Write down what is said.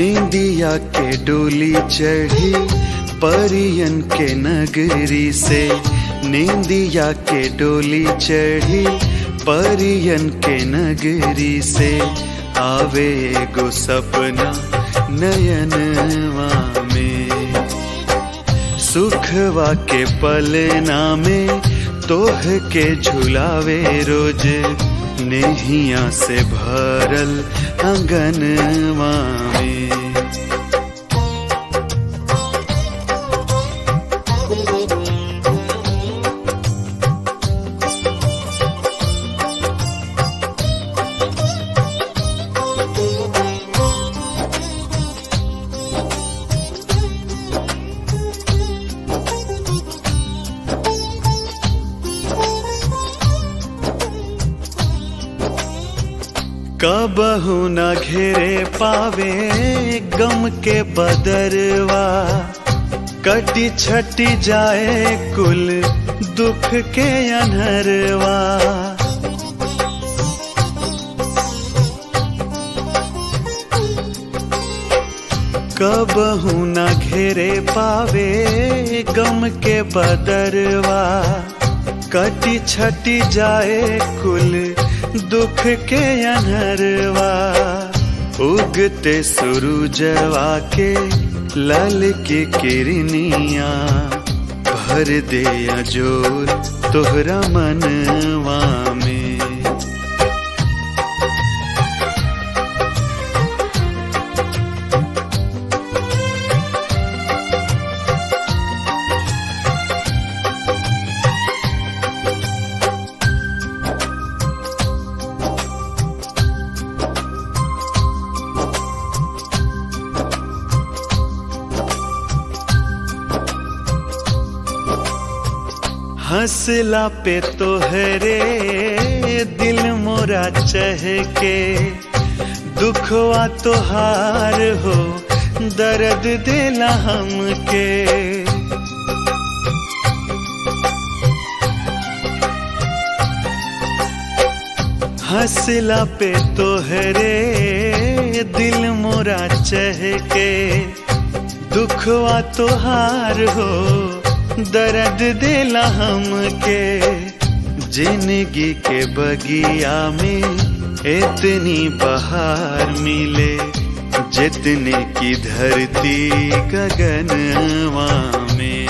नींदिया के डोली चढ़ी परियन के नगरी से, नींदिया के डोली चढ़ी परियन के नगरी से, आवे एगो सपना नयनवा में। सुखवा के पलना में तोह के झुलावे रोज, नेहिया से भरल अंगनवा में। कबहू न घेरे पावे गम के बदरवा, कटी छटी जाए कुल दुख के अनहरवा। कबहू न घेरे पावे गम के बदरवा, कटी छटी जाए कुल दुख के अनहरवा। उगते सूरजवा के लाल की किरनिया, भर दे अजोर तोहरा मनवा में। हंसला पे तोहरे दिल मोरा चहके, दुखवा तोहार हो दर्द देला हमके। हंसला पे तोहरे दिल मोरा चहके, दुखवा तोहार हो दर्द देला हमके। जिंदगी के बगिया में इतनी बहार मिले, जितने की धरती गगनवा में।